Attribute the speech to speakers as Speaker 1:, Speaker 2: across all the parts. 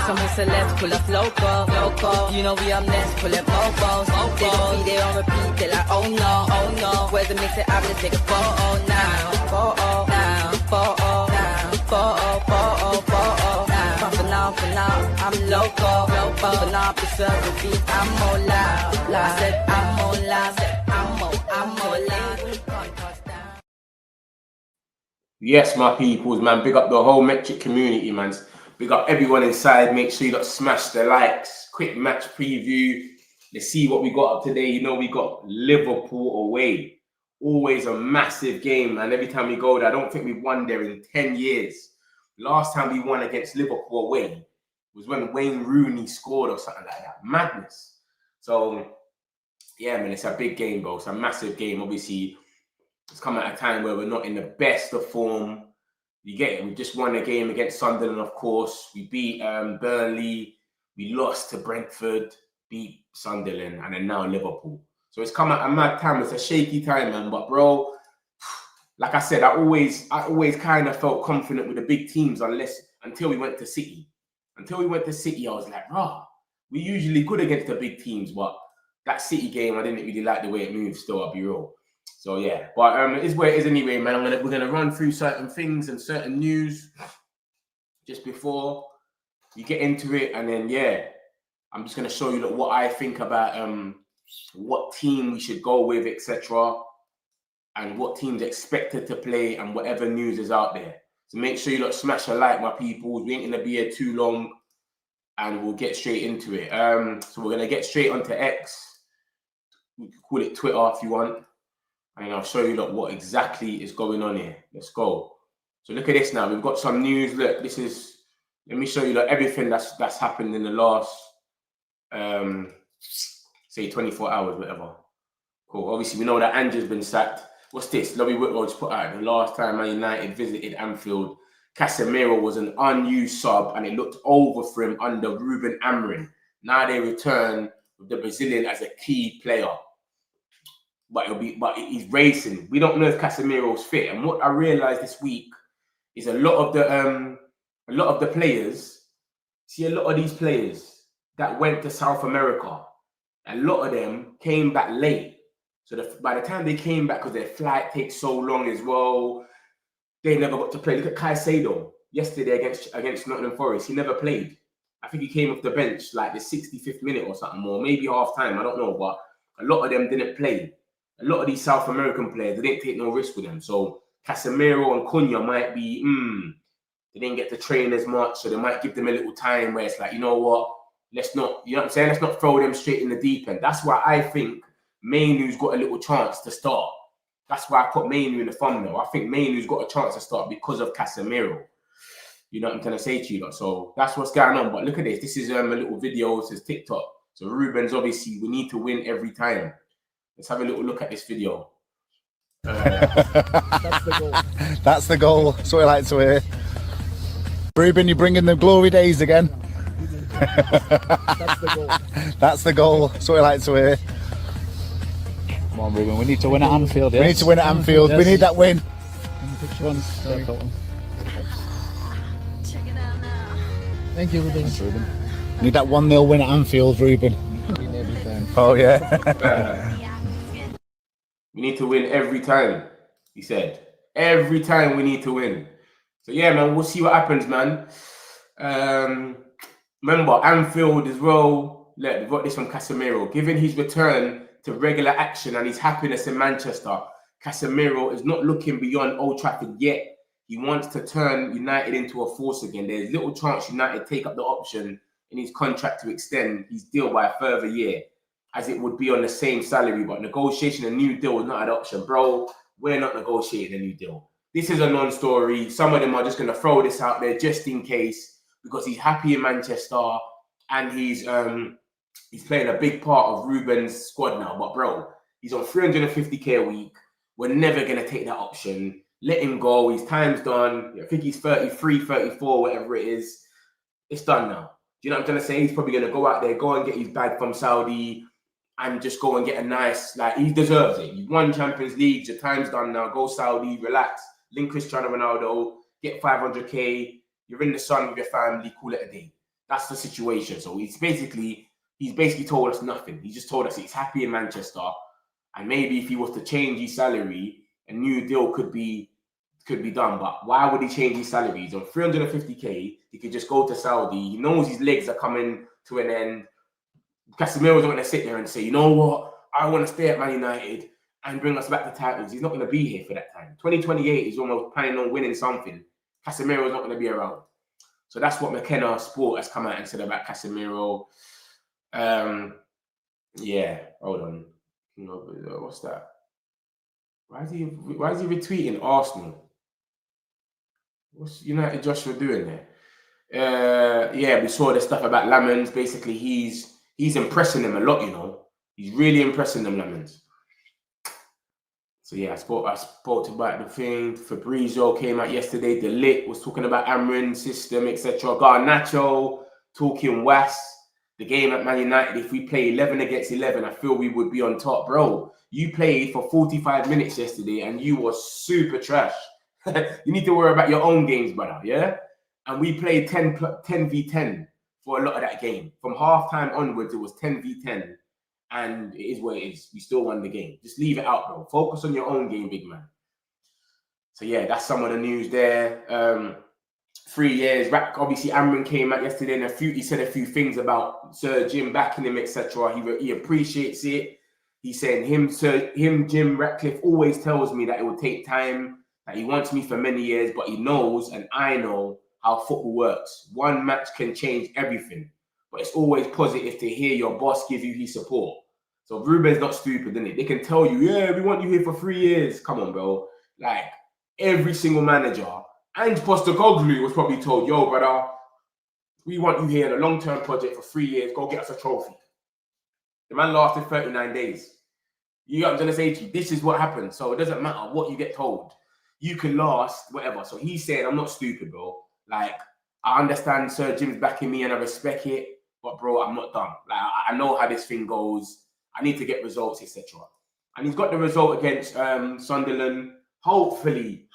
Speaker 1: Some celebs pull up loco. You know we up next, pull up bobos. They gon' be there on repeat, they like, oh no. Where's the mix it up, let's take a photo now. For now, I'm loco. For now, preserve the beat, I'm more loud. I said I'm more loud, I'm more loud.
Speaker 2: Yes, my peoples, man. Big up the whole Metric community, man. Big up everyone inside. Make sure you got smash the likes. Quick match preview. Let's see what we got up today. You know, we got Liverpool away. Always a massive game, man. Every time we go there, I don't think we've won there in 10 years. Last time we won against Liverpool away was when Wayne Rooney scored or something like that. Madness. So, yeah, man, it's a big game, bro. It's a massive game. Obviously, it's come at a time where we're not in the best of form. You get it. We just won a game against Sunderland, of course. We beat Burnley. We lost to Brentford, beat Sunderland, and then now Liverpool. So it's come at a mad time. It's a shaky time, man. But, bro, like I said, I always kind of felt confident with the big teams until we went to City. Until we went to City, I was like, rah, we usually good against the big teams, but that City game, I didn't really like the way it moved still, I'll be real. So yeah, but it is where it is anyway, man. We're gonna run through certain things and certain news just before you get into it, and then yeah, I'm just gonna show you what I think about what team we should go with, etc. And what teams expected to play and whatever news is out there. So make sure you smash a like, my people. We ain't gonna be here too long, and we'll get straight into it. So we're gonna get straight onto X. We can call it Twitter if you want, and I'll show you what exactly is going on here. Let's go. So look at this now. We've got some news. Look, this is. Let me show you everything that's happened in the last, say 24 hours, whatever. Cool. Obviously, we know that Ange's been sacked. What's this? Lobby Whitlow just put out the last time Man United visited Anfield, Casemiro was an unused sub and it looked over for him under Ruben Amorim. Now they return with the Brazilian as a key player. But he's racing. We don't know if Casemiro's fit. And what I realized this week is a lot of the players, a lot of these players that went to South America, a lot of them came back late. So by the time they came back, because their flight takes so long as well, they never got to play. Look at Caicedo yesterday against Nottingham Forest. He never played. I think he came off the bench like the 65th minute or something, or maybe half time. I don't know, but a lot of them didn't play. A lot of these South American players, they didn't take no risk with them. So Casemiro and Cunha might be, they didn't get to train as much, so they might give them a little time where it's like, you know what, let's not, you know what I'm saying? Let's not throw them straight in the deep end. That's why I think Mainoo's got a little chance to start. That's why I put Mainoo in the thumbnail. I think Mainoo's got a chance to start because of Casemiro. You know what I'm trying to say to you lot. So that's what's going on. But look at this. This is a little video. It says TikTok. So Ruben's obviously, we need to win every time. Let's have a little look at this video.
Speaker 3: That's the goal. That's the goal. That's what I like to hear. Ruben, you're bringing the glory days again. That's the goal. That's the goal. That's what I like to hear.
Speaker 4: Come on, Ruben. We need to win at Anfield. Yes?
Speaker 3: We need to win at Anfield. Yes. We need that win.
Speaker 5: Thank you, Ruben.
Speaker 4: Thanks, Ruben.
Speaker 3: Need that 1-0 win at Anfield, Ruben. Oh, yeah.
Speaker 2: We need to win every time, he said. Every time we need to win. So, yeah, man, we'll see what happens, man. Remember, Anfield as well. Look, we've got this from Casemiro. Given his return to regular action and his happiness in Manchester, Casemiro is not looking beyond Old Trafford yet. He wants to turn United into a force again. There's little chance United take up the option in his contract to extend his deal by a further year, as it would be on the same salary. But negotiation a new deal is not an option. Bro, we're not negotiating a new deal. This is a non-story. Some of them are just going to throw this out there just in case, because he's happy in Manchester and he's playing a big part of Ruben's squad now. But bro, he's on 350k a week. We're never going to take that option. Let him go. His time's done. I think he's 33, 34, whatever it is. It's done now. Do you know what I'm trying to say? He's probably going to go out there, go and get his bag from Saudi and just go and get a nice, like, he deserves it. You've won Champions League. Your time's done now. Go Saudi, relax. Link Cristiano Ronaldo, get 500k. You're in the sun with your family. Call it a day. That's the situation. So he's basically told us nothing. He just told us he's happy in Manchester, and maybe if he was to change his salary, a new deal could be done. But why would he change his salary? He's on 350k. He could just go to Saudi. He knows his legs are coming to an end. Casemiro's not going to sit there and say, you know what, I want to stay at Man United and bring us back to titles. He's not going to be here for that time. 2028 is almost planning on winning something. Casemiro's not going to be around. So that's what McKenna Sport has come out and said about Casemiro. Yeah, hold on. What's that? Why is he retweeting Arsenal? What's United Joshua doing there? Yeah, we saw the stuff about Lammens. Basically, he's impressing them a lot, you know. He's really impressing them, Lammens. So yeah, I spoke about the thing. Fabrizio came out yesterday. The Lit was talking about Amorim's system, etc. Garnacho talking was the game at Man United. If we play 11 against 11, I feel we would be on top, bro. You played for 45 minutes yesterday, and you were super trash. You need to worry about your own games, brother. Yeah, and we played 10v10 for a lot of that game. From halftime onwards, it was 10v10. And it is what it is. We still won the game. Just leave it out, bro. Focus on your own game, big man. So yeah, that's some of the news there. 3 years. Obviously, Amorim came out yesterday and he said a few things about Sir Jim backing him, etc. He appreciates it. He's saying Jim Ratcliffe always tells me that it will take time, that he wants me for many years, but he knows and I know how football works. One match can change everything. But it's always positive to hear your boss give you his support. So Ruben's not stupid, isn't it? They can tell you, yeah, we want you here for 3 years. Come on, bro. Like, every single manager, and Postecoglou was probably told, yo, brother, we want you here in a long-term project for 3 years. Go get us a trophy. The man lasted 39 days. You got what I'm trying to say to you? This is what happens. So it doesn't matter what you get told. You can last, whatever. So he's saying, I'm not stupid, bro. Like, I understand Sir Jim's backing me and I respect it. But bro, I'm not done. Like I know how this thing goes. I need to get results, etc. And he's got the result against Sunderland. Hopefully,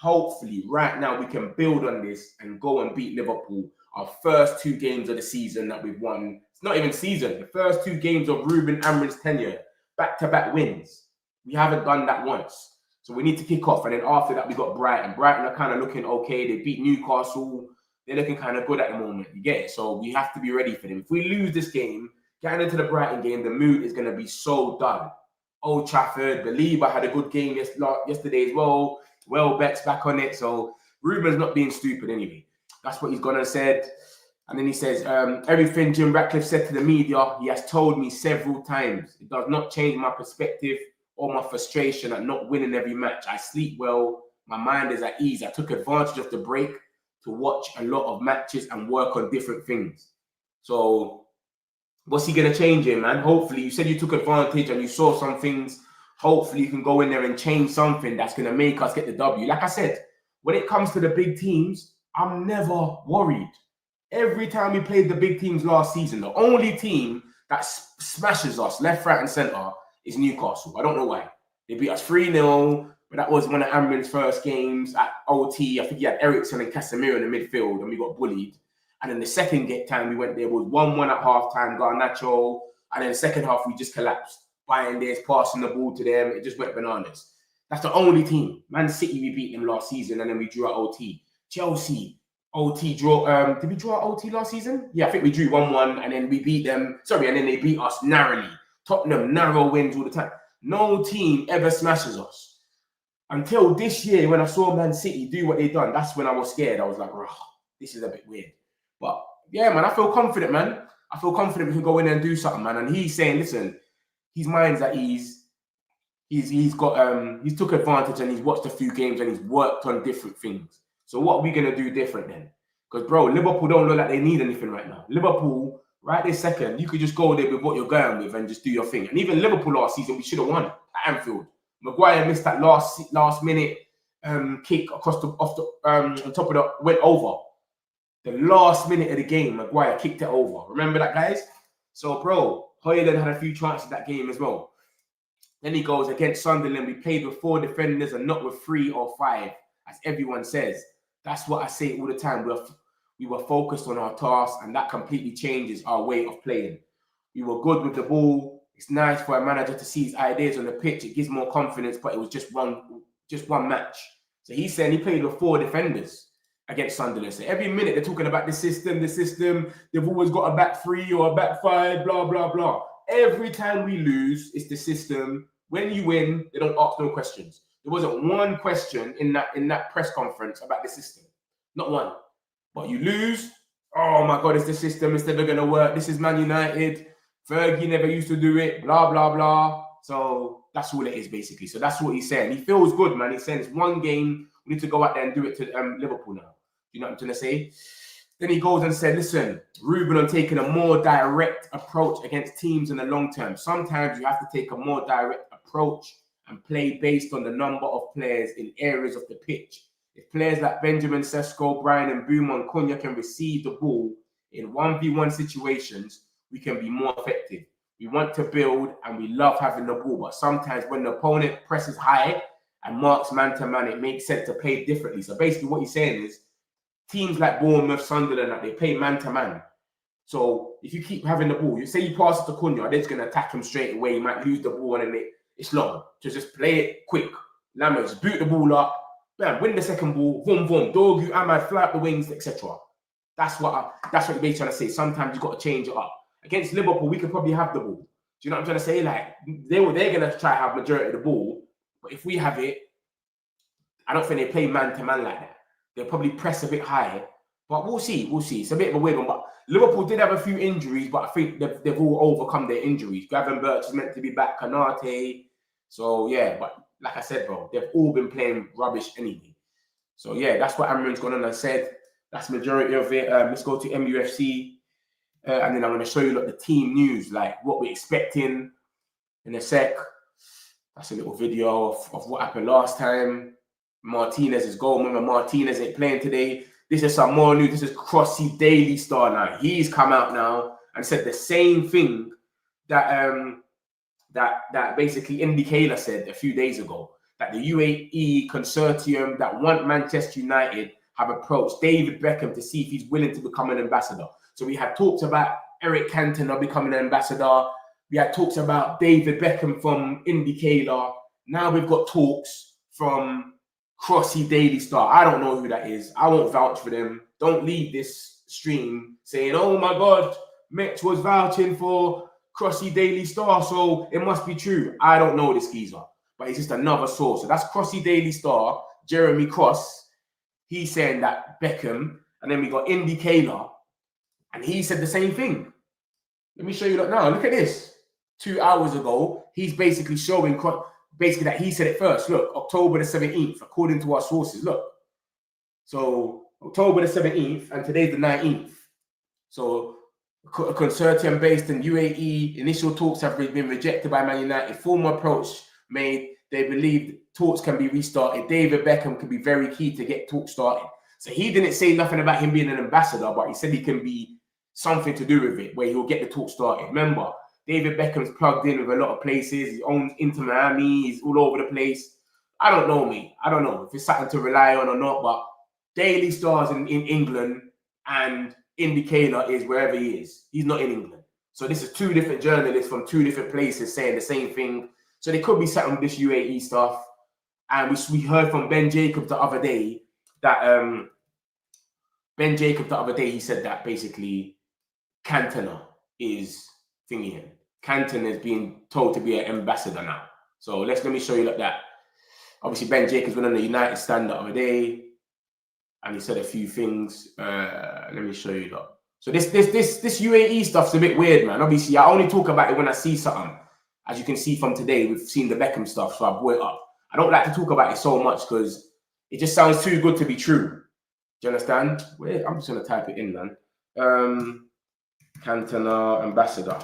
Speaker 2: right now we can build on this and go and beat Liverpool. Our first 2 games of the season that we've won. It's not even season. The first 2 games of Ruben Amorim's tenure, back-to-back wins. We haven't done that once. So we need to kick off. And then after that, we got Brighton. Brighton are kind of looking okay. They beat Newcastle. They're looking kind of good at the moment. You get it? So we have to be ready for them. If we lose this game, getting into the Brighton game, the mood is going to be so dull. Old Trafford, Belieber had a good game yesterday as well. Welbeck's back on it. So Ruben's not being stupid anyway. That's what he's gone and said. And then he says, everything Jim Ratcliffe said to the media, he has told me several times. It does not change my perspective or my frustration at not winning every match. I sleep well. My mind is at ease. I took advantage of the break to watch a lot of matches and work on different things. So what's he going to change here, man? Hopefully, you said you took advantage and you saw some things. Hopefully, you can go in there and change something that's going to make us get the W. Like I said, when it comes to the big teams, I'm never worried. Every time we played the big teams last season, the only team that smashes us left, right, and centre is Newcastle. I don't know why. They beat us 3-0. But that was one of Amorim's first games at OT. I think he had Ericsson and Casemiro in the midfield, and we got bullied. And then the second time we went there was 1-1 at halftime, Garnacho. And then the second half, we just collapsed. Bayern there's passing the ball to them. It just went bananas. That's the only team. Man City, we beat them last season, and then we drew at OT. Chelsea, OT draw. Did we draw at OT last season? Yeah, I think we drew 1-1, and then we beat them. Sorry, and then they beat us narrowly. Tottenham, narrow wins all the time. No team ever smashes us. Until this year, when I saw Man City do what they done, that's when I was scared. I was like, oh, this is a bit weird. But yeah, man, I feel confident, man. I feel confident we can go in there and do something, man. And he's saying, listen, his mind's at ease. He's took advantage and he's watched a few games and he's worked on different things. So what are we going to do different then? Because, bro, Liverpool don't look like they need anything right now. Liverpool, right this second, you could just go there with what you're going with and just do your thing. And even Liverpool last season, we should have won at Anfield. Maguire missed that last minute kick across on top of the went over. The last minute of the game, Maguire kicked it over. Remember that, guys? So, bro, Højlund had a few chances that game as well. Then he goes against Sunderland. We played with 4 defenders and not with 3 or 5, as everyone says. That's what I say all the time. We were focused on our task, and that completely changes our way of playing. We were good with the ball. It's nice for a manager to see his ideas on the pitch. It gives more confidence, but it was just one match. So he's saying he played with 4 defenders against Sunderland. So every minute they're talking about the system. They've always got a back 3 or a back 5, blah, blah, blah. Every time we lose, it's the system. When you win, they don't ask no questions. There wasn't one question in that press conference about the system. Not one. But you lose, oh my God, it's the system. It's never going to work. This is Man United. Fergie never used to do it, blah, blah, blah. So that's all it is, basically. So that's what he's saying. He feels good, man. He's saying it's one game. We need to go out there and do it to Liverpool now. You know what I'm trying to say? Then he goes and said, listen, Ruben on taking a more direct approach against teams in the long term. Sometimes you have to take a more direct approach and play based on the number of players in areas of the pitch. If players like Benjamin Sesko, Brian and Bouma and Cunha can receive the ball in 1v1 situations, we can be more effective. We want to build and we love having the ball, but sometimes when the opponent presses high and marks man-to-man, it makes sense to play differently. So basically what he's saying is teams like Bournemouth, Sunderland, they play man-to-man. So if you keep having the ball, you say you pass it to Cunha, they're just going to attack him straight away. You might lose the ball and then it's long. Just play it quick. Lammens, boot the ball up, bam, win the second ball, boom, boom, Dogu, Ahmad, fly up the wings, etc. That's what you're basically trying to say. Sometimes you've got to change it up. Against Liverpool, we could probably have the ball. Do you know what I'm trying to say? Like, they're going to try to have majority of the ball. But if we have it, I don't think they play man-to-man like that. They'll probably press a bit high. But we'll see. We'll see. It's a bit of a weird one. But Liverpool did have a few injuries, but I think they've all overcome their injuries. Gravenberch is meant to be back. Kanate. So, yeah. But like I said, bro, they've all been playing rubbish anyway. So, yeah, that's what Amorim's gone on and said. That's the majority of it. Let's go to MUFC. And then I'm going to show you the team news, like what we're expecting in a sec. That's a little video of what happened last time. Martinez's goal. Remember, Martinez ain't playing today. This is some more news. This is Crossy Daily Star now. He's come out now and said the same thing that that basically Indy Kayla said a few days ago, that the UAE consortium that want Manchester United have approached David Beckham to see if he's willing to become an ambassador. So we had talks about Eric Cantona becoming an ambassador. We had talks about David Beckham from Indy Kayla. Now we've got talks from Crossy Daily Star. I don't know who that is. I won't vouch for them. Don't leave this stream saying, oh my God, Mitch was vouching for Crossy Daily Star, so it must be true. I don't know this geezer, but it's just another source. So that's Crossy Daily Star, Jeremy Cross. He's saying that Beckham, and then we got Indy Kayla, and he said the same thing. Let me show you that now. Look at this. 2 hours ago, he's basically showing that he said it first. Look, October the 17th, according to our sources. Look. So October the 17th, and today's the 19th. So a consortium based in UAE. Initial talks have been rejected by Man United. Formal approach made. They believe talks can be restarted. David Beckham could be very key to get talks started. So he didn't say nothing about him being an ambassador, but he said he can be something to do with it, where he'll get the talk started. Remember, David Beckham's plugged in with a lot of places. He owns Inter Miami. He's all over the place. I don't know, mate. I don't know if it's something to rely on or not, but Daily Star's in England and Indy Kayla is wherever he is. He's not in England. So this is 2 different journalists from 2 different places saying the same thing. So there could be something with this UAE stuff. And we heard from Ben Jacobs the other day that he said that basically Cantona is thingy him. Cantona is being told to be an ambassador now. So let me show you like that. Obviously, Ben Jacobs went on the United stand the other day, and he said a few things. Let me show you that. So this UAE stuff's a bit weird, man. Obviously, I only talk about it when I see something. As you can see from today, we've seen the Beckham stuff, so I brought it up. I don't like to talk about it so much because it just sounds too good to be true. Do you understand? Wait, I'm just going to type it in, man. Cantona ambassador.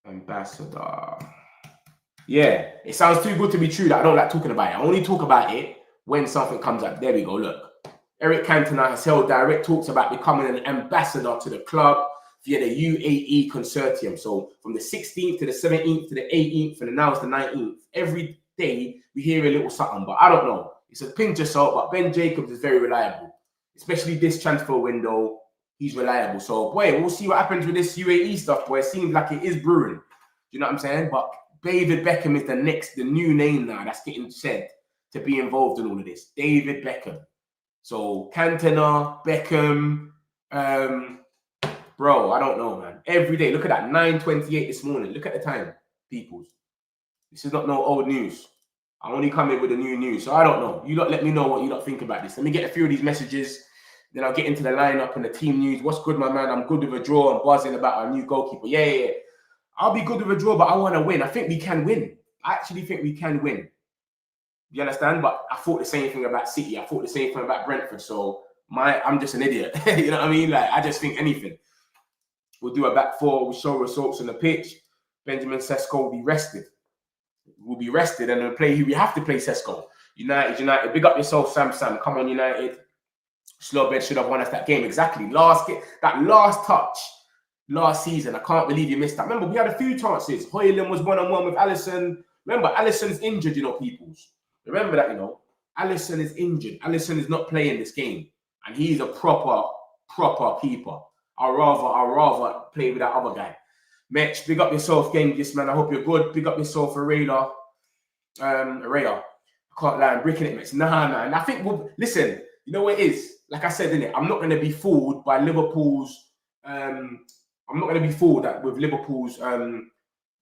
Speaker 2: Ambassador. Yeah, it sounds too good to be true that I don't like talking about it. I only talk about it when something comes up. There we go, look. Eric Cantona has held direct talks about becoming an ambassador to the club via the UAE consortium. So from the 16th to the 17th to the 18th, and now it's the 19th. Every day we hear a little something, but I don't know. It's a pinch of salt, but Ben Jacobs is very reliable. especially this transfer window. He's reliable. So, boy, we'll see what happens with this UAE stuff, boy. It seems like it is brewing. Do you know what I'm saying? But David Beckham is the new name now that's getting said to be involved in all of this. David Beckham. So, Cantona, Beckham, bro, I don't know, man. Every day, look at that, 9:28 this morning. Look at the time, peoples. This is not no old news. I only come in with the new news, so I don't know. You lot let me know what you lot think about this. Let me get a few of these messages. Then I'll get into the lineup and the team news. What's good, my man? I'm good with a draw. I'm buzzing about our new goalkeeper. Yeah. I'll be good with a draw, but I want to win. I think we can win. I actually think we can win. You understand? But I thought the same thing about City. I thought the same thing about Brentford. So I'm just an idiot. You know what I mean? Like, I just think anything. We'll do a back four. We'll show results on the pitch. Benjamin Sesko will be rested. We'll be rested and then play. We have to play Sesko. United. Big up yourself, Sam. Come on, United. Slowbed should have won us that game. Exactly. That last touch last season. I can't believe you missed that. Remember, we had a few chances. Højlund was one-on-one with Alisson. Remember, Alisson's injured, peoples. Remember that, Alisson is injured. Alisson is not playing this game. And he's a proper keeper. I'd rather play with that other guy. Mitch, big up yourself, Genghis, man. I hope you're good. Big up yourself, Arela. I can't lie, I'm breaking it, Mitch. Nah, man. I think, listen, you know what it is? Like I said, innit? I'm not going to be fooled by Liverpool's... I'm not going to be fooled with Liverpool's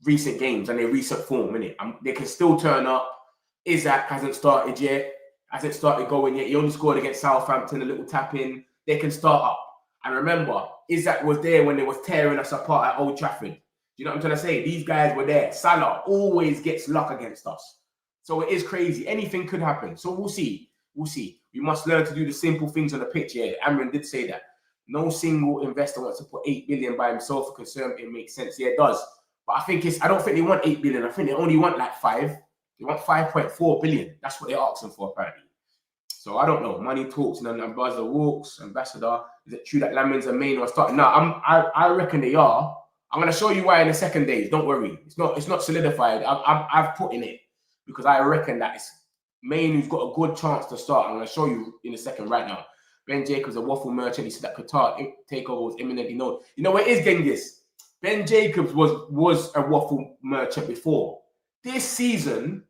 Speaker 2: recent games and their recent form, innit? They can still turn up. Isaac hasn't started yet. Hasn't started going yet. He only scored against Southampton, a little tap in. They can start up. And remember, Isaac was there when they was tearing us apart at Old Trafford. You know what I'm trying to say? These guys were there. Salah always gets luck against us. So it is crazy. Anything could happen. So we'll see. We must learn to do the simple things on the pitch. Yeah, Amorim did say that. No single investor wants to put 8 billion by himself for concern. It makes sense. Yeah, it does. But I don't think they want 8 billion. I think they only want like 5. They want 5.4 billion. That's what they're asking for, apparently. So I don't know. Money talks and Ambassador walks. Ambassador, is it true that Lammens and Mainoo are starting? No, I reckon they are. I'm gonna show you why in the second days. Don't worry. It's not solidified. I've put in it because I reckon that Mainoo's got a good chance to start. I'm gonna show you in a second right now. Ben Jacobs, a waffle merchant. He said that Qatar takeover was imminently known. You know what is Genghis? Ben Jacobs was a waffle merchant before. This season,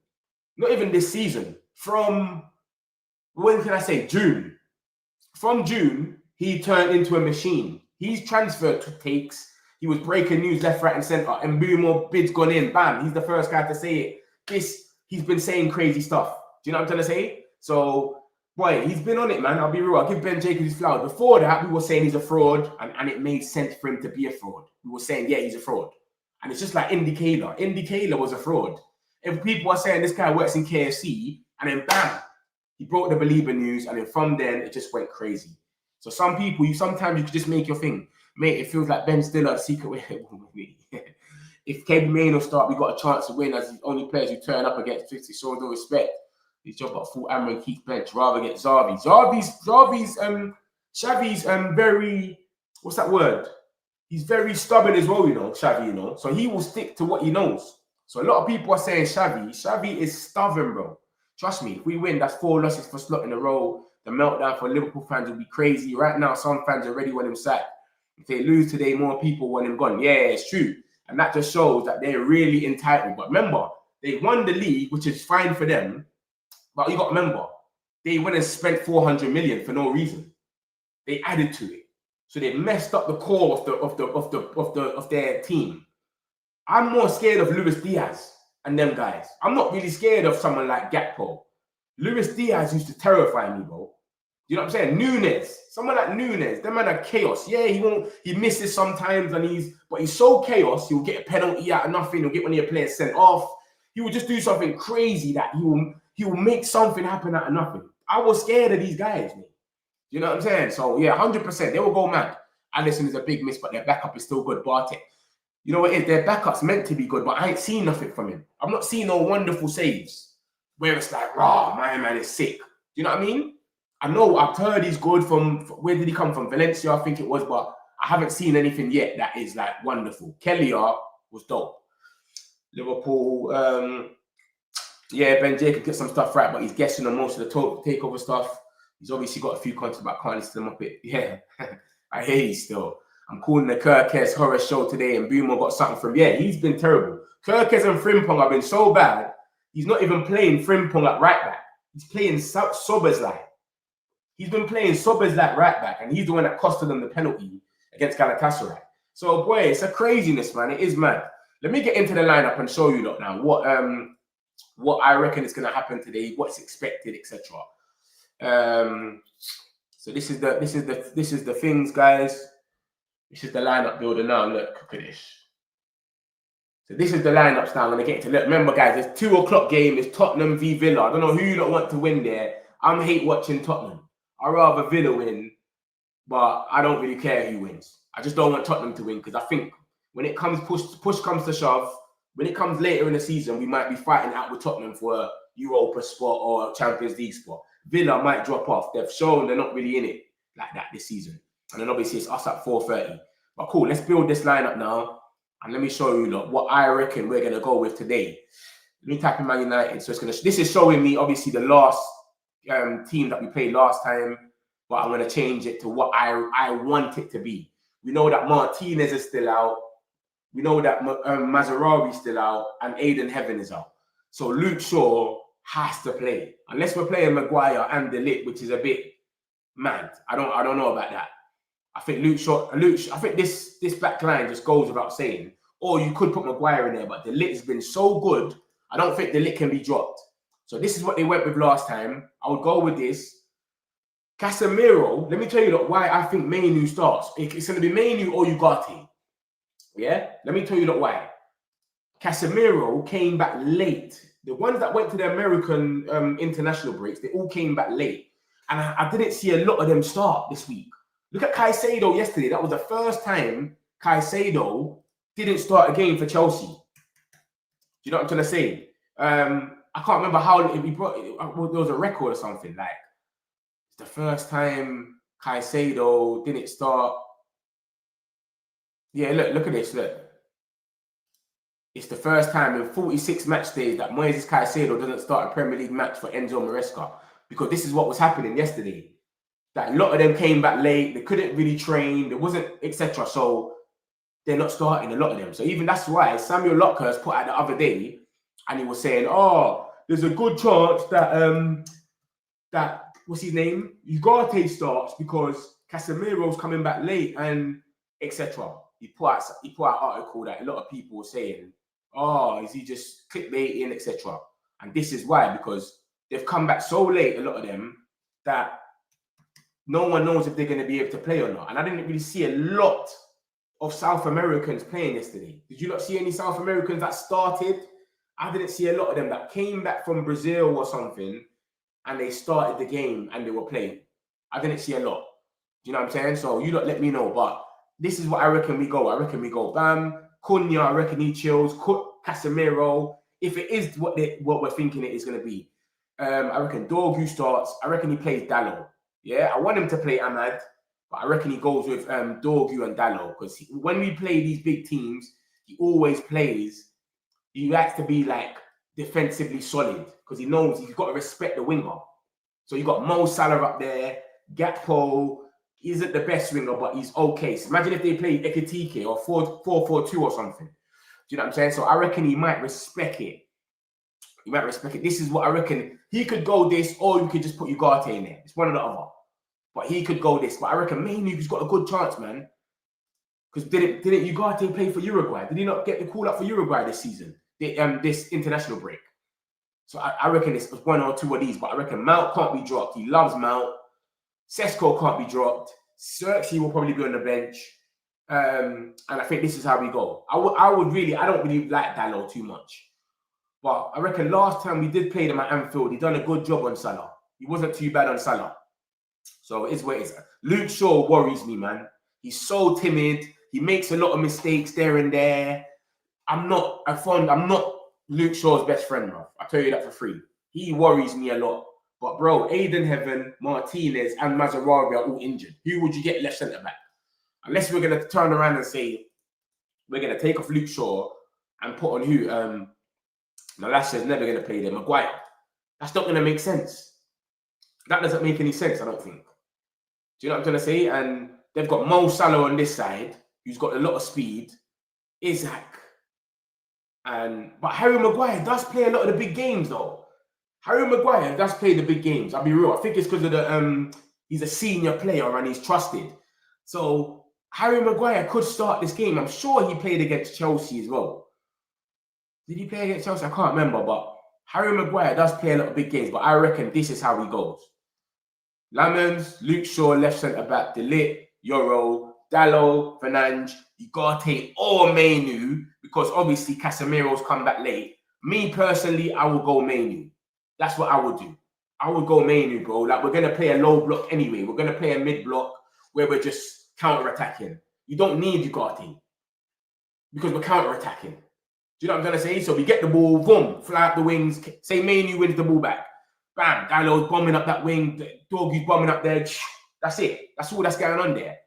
Speaker 2: not even this season, from when can I say June? From June, he turned into a machine. He's transferred to takes. He was breaking news left, right, and centre. And Mbeumo bid's gone in. Bam. He's the first guy to say it. He's been saying crazy stuff. Do you know what I'm trying to say? So, boy, he's been on it, man. I'll be real. I'll give Ben Jacobs his flowers. Before that, we were saying he's a fraud, and it made sense for him to be a fraud. We were saying, yeah, he's a fraud. And it's just like Indicator. Indicator was a fraud. If people are saying this guy works in KFC, and then bam, he brought the Belieber news, and then from then, it just went crazy. So some people, sometimes you could just make your thing. Mate, it feels like Ben Stiller, secret way. If Kevin Mainoo start, we got a chance to win as the only players who turn up against 50. So no respect. His job got full Amorim keeps bench. Rather get Xavi. Xavi's very, what's that word? He's very stubborn as well, Xavi, So he will stick to what he knows. So a lot of people are saying Xavi is stubborn, bro. Trust me, if we win, that's 4 losses for slot in a row. The meltdown for Liverpool fans will be crazy. Right now, some fans already want him sacked. If they lose today, more people want him gone. Yeah, it's true. And that just shows that they're really entitled. But remember, they won the league, which is fine for them. But you got to remember, they went and spent 400 million for no reason. They added to it. So they messed up the core of their team. I'm more scared of Luis Diaz and them guys. I'm not really scared of someone like Gakpo. Luis Diaz used to terrify me, bro. You know what I'm saying? Nunes, someone like Nunes, them man are chaos. Yeah, he misses sometimes, but he's so chaos. He'll get a penalty out of nothing. He'll get one of your players sent off. He will just do something crazy that he will make something happen out of nothing. I was scared of these guys, man. You know what I'm saying? So yeah, 100%. They will go mad. Alisson is a big miss, but their backup is still good. Bartek, you know what it is? Their backup's meant to be good, but I ain't seen nothing from him. I'm not seeing no wonderful saves where it's like, rah, my man is sick. Do you know what I mean? I know I've heard he's good from, where did he come from? Valencia, I think it was, but I haven't seen anything yet that is like wonderful. Kelly was dope. Liverpool, yeah, Ben Jacob gets some stuff right, but he's guessing on most of the takeover stuff. He's obviously got a few contacts, but I can't listen them up it. Yeah, I hear you still. I'm calling the Kirkes horror show today, and Boomer got something from. Yeah, he's been terrible. Kirkes and Frimpong have been so bad. He's not even playing Frimpong at right back. He's playing Soberslai. He's been playing Soberslai right back, and he's the one that costed them the penalty against Galatasaray. So, boy, it's a craziness, man. It is mad. Let me get into the lineup and show you lot now what I reckon is going to happen today, what's expected, etc. So this is the things, guys. This is the lineup builder now. Look at this. So this is the lineups now. I'm going to get to look. Remember, guys, it's 2 o'clock game. It's Tottenham v Villa. I don't know who you lot want to win there. I'm hate watching Tottenham. I'd rather Villa win, but I don't really care who wins. I just don't want Tottenham to win because I think when it comes push comes to shove, when it comes later in the season, we might be fighting out with Tottenham for a Europa spot or a Champions League spot. Villa might drop off. They've shown they're not really in it like that this season. And then obviously it's us at 4:30. But cool, let's build this lineup now. And let me show you what I reckon we're going to go with today. Let me type in Man United. So this is showing me obviously the last team that we played last time. But I'm going to change it to what I want it to be. We know that Martinez is still out. We know that Mazarawi's still out. And Aiden Heaven is out. So Luke Shaw has to play. Unless we're playing Maguire and De Ligt, which is a bit mad. I don't know about that. I think I think this back line just goes without saying. Or you could put Maguire in there, but De Ligt has been so good. I don't think De Ligt can be dropped. So this is what they went with last time. I would go with this. Casemiro, let me tell you why I think Mainoo starts. It's going to be Mainoo or Ugarte. Yeah? Let me tell you why. Casemiro came back late. The ones that went to the American international breaks, they all came back late. And I didn't see a lot of them start this week. Look at Caicedo yesterday. That was the first time Caicedo didn't start a game for Chelsea. Do you know what I'm trying to say? I can't remember how he brought it. There was a record or something. Like, it's the first time Caicedo didn't start. Yeah, look at this. Look. It's the first time in 46 match days that Moises Caicedo doesn't start a Premier League match for Enzo Maresca. Because this is what was happening yesterday. That a lot of them came back late. They couldn't really train. There wasn't, etc. So they're not starting, a lot of them. So even that's why Samuel Lockhurst put out the other day, and he was saying, "Oh, there's a good chance that that what's his name, Ugarte starts because Casemiro's coming back late and etc." He put out an article that a lot of people were saying, "Oh, is he just clickbaiting, etc." And this is why, because they've come back so late, a lot of them, that no one knows if they're going to be able to play or not. And I didn't really see a lot of South Americans playing yesterday. Did you not see any South Americans that started? I didn't see a lot of them that came back from Brazil or something and they started the game and they were playing. I didn't see a lot. Do you know what I'm saying? So you lot let me know. But this is what I reckon we go. I reckon we go Bam, Cunha, I reckon he chills, Casemiro. If it is what we're thinking it is going to be. I reckon Dorgu starts. I reckon he plays Dalot. Yeah, I want him to play Ahmad, but I reckon he goes with Dorgu and Dalot because when we play these big teams, he always plays. He likes to be like defensively solid because he knows he's got to respect the winger. So you got Mo Salah up there, Gakpo. He isn't the best winger, but he's okay. So imagine if they play Ekitike or 4-4-2 or something. Do you know what I'm saying? So I reckon he might respect it. He might respect it. This is what I reckon. He could go this, or you could just put Ugarte in there. It's one or the other. But he could go this. But I reckon Mainoo's got a good chance, man. Because didn't Ugarte play for Uruguay? Did he not get the call up for Uruguay this season? This international break. So I reckon it's one or two of these. But I reckon Mount can't be dropped. He loves Mount. Sesko can't be dropped. Xerxes will probably be on the bench. And I think this is how we go. I don't really like Dalot too much. But I reckon last time we did play them at Anfield, he done a good job on Salah. He wasn't too bad on Salah. So it's what it is. Luke Shaw worries me, man. He's so timid. He makes a lot of mistakes there and there. I'm not Luke Shaw's best friend, bro. I tell you that for free. He worries me a lot. But bro, Aiden Heaven, Martinez, and Mazarawi are all injured. Who would you get left centre back? Unless we're gonna turn around and say we're gonna take off Luke Shaw and put on who? Now Lashley's never gonna play there. Maguire. That's not gonna make sense. That doesn't make any sense, I don't think. Do you know what I'm trying to say? And they've got Mo Salah on this side, who's got a lot of speed. Isaac. But Harry Maguire does play a lot of the big games, though. Harry Maguire does play the big games. I'll be real. I think it's because of the he's a senior player and he's trusted. So Harry Maguire could start this game. I'm sure he played against Chelsea as well. Did he play against Chelsea? I can't remember, but Harry Maguire does play a lot of big games. But I reckon this is how he goes. Lammens, Luke Shaw, left centre-back, De Ligt, Yoro, Dallo, Fernandes, Ugarte, or Mainoo, because obviously Casemiro's come back late. Me personally, I will go Mainoo. That's what I would do. I would go Mainoo, bro. Like, we're going to play a low block anyway. We're going to play a mid-block where we're just counter-attacking. You don't need Ugarte because we're counter-attacking. Do you know what I'm trying to say? So we get the ball, boom, fly out the wings. Say Mainoo wins the ball back. Bam, Dallo's bombing up that wing. Doggy's bombing up there. That's it. That's all that's going on there.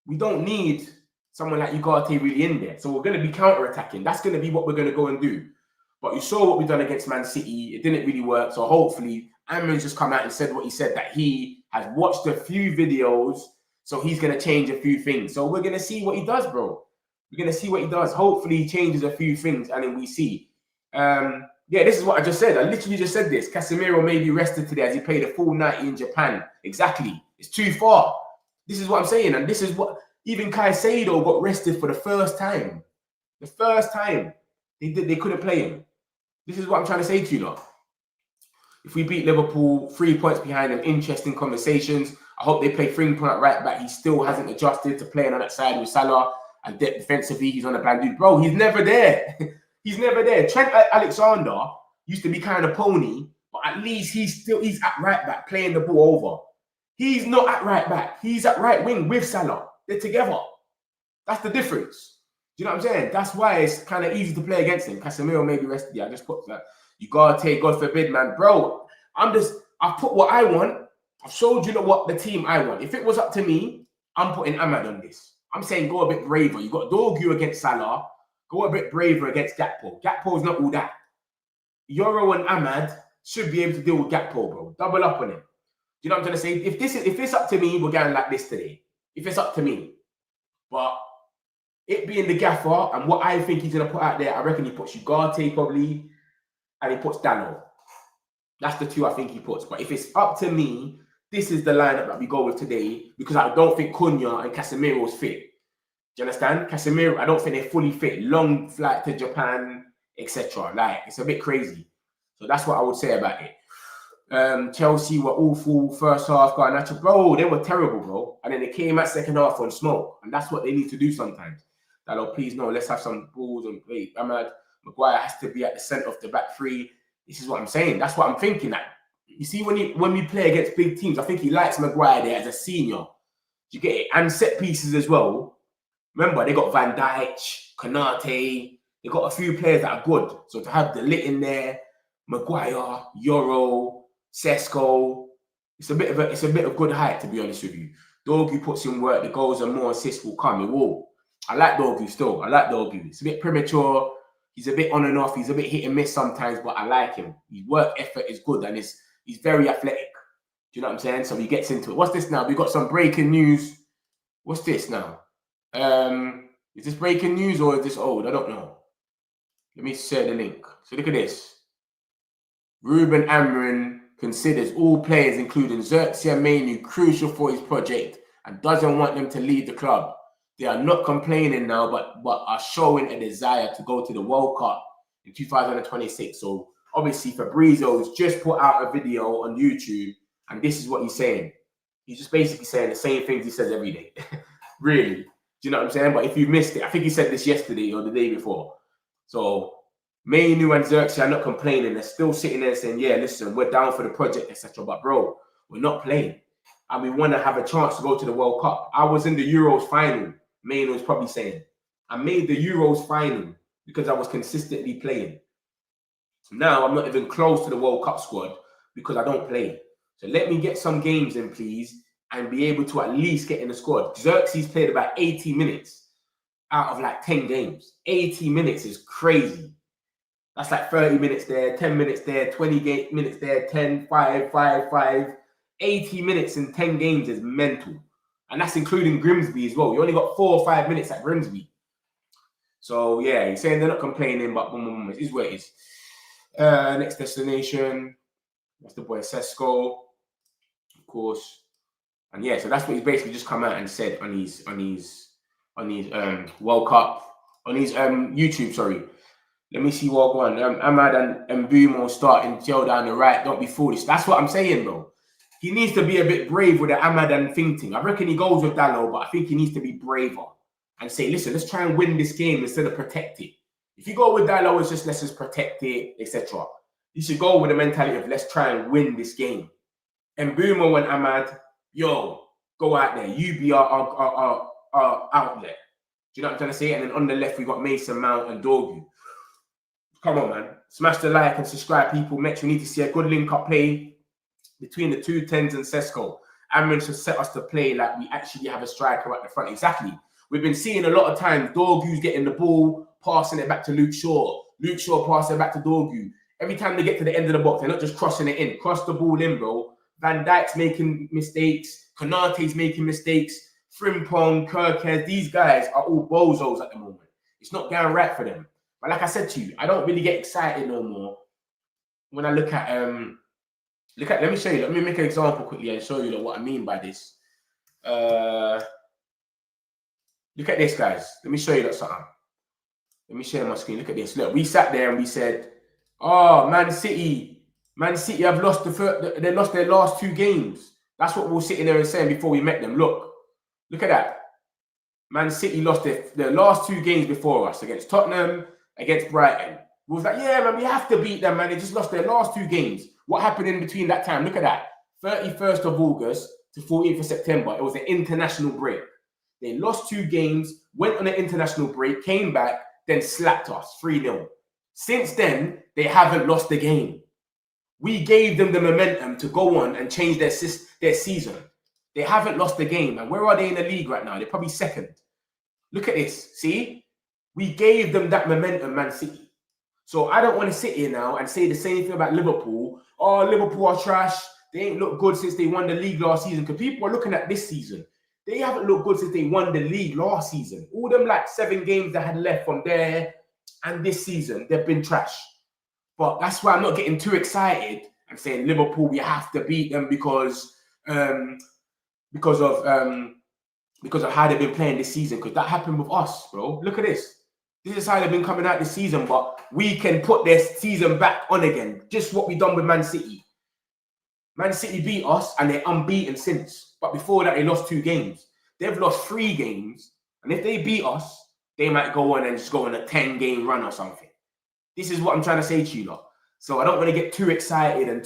Speaker 2: We don't need someone like Ugarte really in there. So we're going to be counter-attacking. That's going to be what we're going to go and do. But you saw what we've done against Man City. It didn't really work. So hopefully, Amorim's just come out and said what he said, that he has watched a few videos. So he's going to change a few things. So we're going to see what he does, bro. We're going to see what he does. Hopefully, he changes a few things and then we see. Yeah, this is what I just said. I literally just said this. Casemiro may be rested today as he played a full 90 in Japan. Exactly. It's too far. This is what I'm saying. And this is what even Caicedo got rested for the first time. The first time they couldn't play him. This is what I'm trying to say to you lot. If we beat Liverpool, 3 points behind them, interesting conversations. I hope they play Frimpong at right back. He still hasn't adjusted to playing on that side with Salah. And defensively, he's on a bad dude. Bro, he's never there. He's never there. Trent Alexander used to be kind of pony, but at least he's at right back playing the ball over. He's not at right back. He's at right wing with Salah. They're together. That's the difference. Do you know what I'm saying? That's why it's kind of easy to play against him. Casemiro may be rested. Yeah, I just put that. You gotta take, God forbid, man. Bro, I've put what I want. I've showed you what the team I want. If it was up to me, I'm putting Ahmad on this. I'm saying go a bit braver. You got Dorgu against Salah. Go a bit braver against Gakpo. Gakpo's not all that. Yoro and Ahmad should be able to deal with Gakpo, bro. Double up on him. Do you know what I'm trying to say? If it's up to me, we're going like this today. If it's up to me. But it being the gaffer and what I think he's going to put out there, I reckon he puts Ugarte probably and he puts Dallo. That's the two I think he puts. But if it's up to me, this is the lineup that we go with today because I don't think Cunha and Casemiro's fit. Do you understand? Casemiro, I don't think they're fully fit. Long flight to Japan, etc. Like, it's a bit crazy. So that's what I would say about it. Chelsea were awful first half. Bro, they were terrible, bro. And then they came at second half on smoke. And that's what they need to do sometimes. Dallo, please, no, let's have some balls and play. Ahmad, Maguire has to be at the centre of the back three. This is what I'm saying. That's what I'm thinking. That you see, when we play against big teams, I think he likes Maguire there as a senior. You get it? And set pieces as well. Remember, they got Van Dijk, Konate. They got a few players that are good. So to have De Ligt in there, Maguire, Yoro, Sesko, it's a bit of good height, to be honest with you. Dorgu puts in work. The goals and more assists will come. It will. I like Dorgu still. I like Dorgu. It's a bit premature. He's a bit on and off. He's a bit hit and miss sometimes, but I like him. His work ethic is good and he's very athletic. Do you know what I'm saying? So he gets into it. What's this now? We got some breaking news. What's this now? Is this breaking news or is this old? I don't know. Let me share the link. So look at this. Ruben Amorim considers all players, including Xerxes and Mainoo, crucial for his project and doesn't want them to leave the club. They are not complaining now, but are showing a desire to go to the World Cup in 2026. So obviously Fabrizio's just put out a video on YouTube and this is what he's saying. He's just basically saying the same things he says every day. Really. Do you know what I'm saying? But if you missed it, I think he said this yesterday or the day before. So Mainoo and Xerxes are not complaining. They're still sitting there saying, yeah, listen, we're down for the project, etc. But bro, we're not playing. And we want to have a chance to go to the World Cup. I was in the Euros final. Mainoo was probably saying, I made the Euros final because I was consistently playing. Now I'm not even close to the World Cup squad because I don't play. So let me get some games in, please, and be able to at least get in the squad. Xerxes played about 80 minutes out of like 10 games. 80 minutes is crazy. That's like 30 minutes there, 10 minutes there, 20 minutes there, 10, 5, 5, 5, 80 minutes in 10 games is mental. And that's including Grimsby as well. You only got 4 or 5 minutes at Grimsby. So, yeah, he's saying they're not complaining, but it is what it is. Next destination. That's the boy Sesko, of course. And yeah, so that's what he's basically just come out and said on his World Cup, on his YouTube, sorry. Let me see what one. Ahmad and Mbumo starting gel down the right. Don't be foolish. That's what I'm saying, bro. He needs to be a bit brave with the Ahmad and thinking. I reckon he goes with Dallo, but I think he needs to be braver and say, listen, let's try and win this game instead of protect it. If you go with Dallo, it's just let's just protect it, etc. You should go with the mentality of let's try and win this game. And Mbumo and Ahmad, yo, go out there. You be our outlet. Do you know what I'm trying to say? And then on the left, we got Mason Mount and Dorgu. Come on, man. Smash the like and subscribe, people. Metch, we need to see a good link-up play between the 210s and Sesko. Amorim should set us to play like we actually have a striker at the front. Exactly. We've been seeing a lot of times Dorgu's getting the ball, passing it back to Luke Shaw. Luke Shaw passing it back to Dorgu. Every time they get to the end of the box, they're not just crossing it in. Cross the ball in, bro. Van Dijk's making mistakes. Konate's making mistakes. Frimpong, Kirkes, these guys are all bozos at the moment. It's not going right for them. But like I said to you, I don't really get excited no more when I look at let me show you. Let me make an example quickly and show you what I mean by this. Look at this, guys. Let me show you something. Let me share my screen. Look at this. Look, we sat there and we said, "Oh, Man City have lost they lost their last 2 games." That's what we were sitting there and saying before we met them. Look at that. Man City lost their last 2 games before us against Tottenham, against Brighton. We was like, yeah, man, we have to beat them, man. They just lost their last 2 games. What happened in between that time? Look at that. 31st of August to 14th of September. It was an international break. They lost 2 games, went on an international break, came back, then slapped us 3-0. Since then, they haven't lost the game. We gave them the momentum to go on and change their season. They haven't lost the game. And where are they in the league right now? They're probably 2nd. Look at this. See? We gave them that momentum, Man City. So I don't want to sit here now and say the same thing about Liverpool. Oh, Liverpool are trash. They ain't looked good since they won the league last season. Because people are looking at this season. They haven't looked good since they won the league last season. All them like 7 games that had left from there and this season, they've been trash. But that's why I'm not getting too excited and saying Liverpool, we have to beat them because of how they've been playing this season. Because that happened with us, bro. Look at this. This is how they've been coming out this season, but we can put their season back on again. Just what we done with Man City. Man City beat us and they're unbeaten since. But before that, they lost 2 games. They've lost 3 games. And if they beat us, they might go on and just go on a 10-game run or something. This is what I'm trying to say to you lot. So I don't want to get too excited and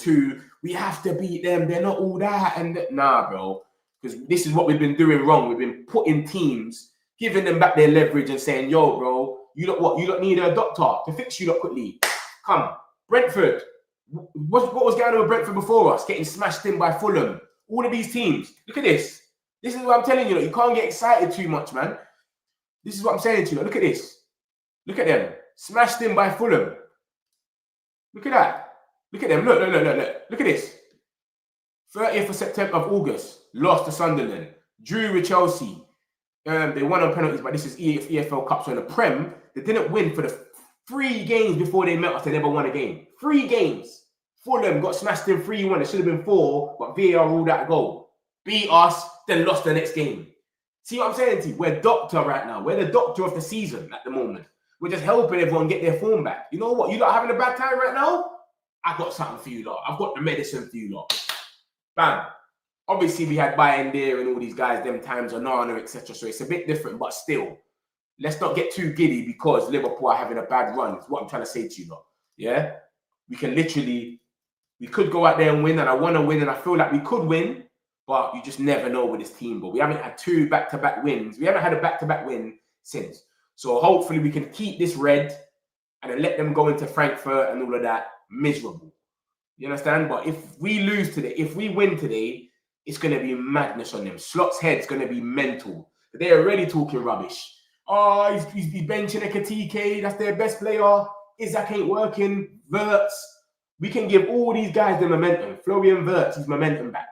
Speaker 2: we have to beat them. They're not all that. Nah, bro. Because this is what we've been doing wrong. We've been putting teams, giving them back their leverage and saying, yo, bro, you lot what? You don't need a doctor to fix you lot quickly. Come. Brentford. What was going on with Brentford before us? Getting smashed in by Fulham. All of these teams. Look at this. This is what I'm telling you. You can't get excited too much, man. This is what I'm saying to you. Look at this. Look at them. Smashed in by Fulham. Look at that. Look at them. Look. Look at this. 30th of September of August. Lost to Sunderland. Drew with Chelsea. They won on penalties, but this is EFL Cup. So in the Prem, they didn't win for the 3 games before they met us. They never won a game. 3 games. Fulham got smashed in 3-1. It should have been 4, but VAR ruled out a goal. Beat us, then lost the next game. See what I'm saying to you? We're doctor right now. We're the doctor of the season at the moment. We're just helping everyone get their form back. You know what? You lot having a bad time right now? I got something for you lot. I've got the medicine for you lot. Bam. Obviously, we had Bayern there and all these guys, them times, Onana, etc. So it's a bit different, but still, let's not get too giddy because Liverpool are having a bad run. Is what I'm trying to say to you lot. Yeah? We could go out there and win, and I want to win, and I feel like we could win, but you just never know with this team. But we haven't had 2 back-to-back wins. We haven't had a back-to-back win since. So hopefully we can keep this red and then let them go into Frankfurt and all of that miserable. You understand? But if we lose today, if we win today, it's going to be madness on them. Slot's head's going to be mental. They're already talking rubbish. Oh, he's benching Ekatike. That's their best player. Isaac ain't working. Wirtz. We can give all these guys the momentum. Florian Wirtz, his momentum back.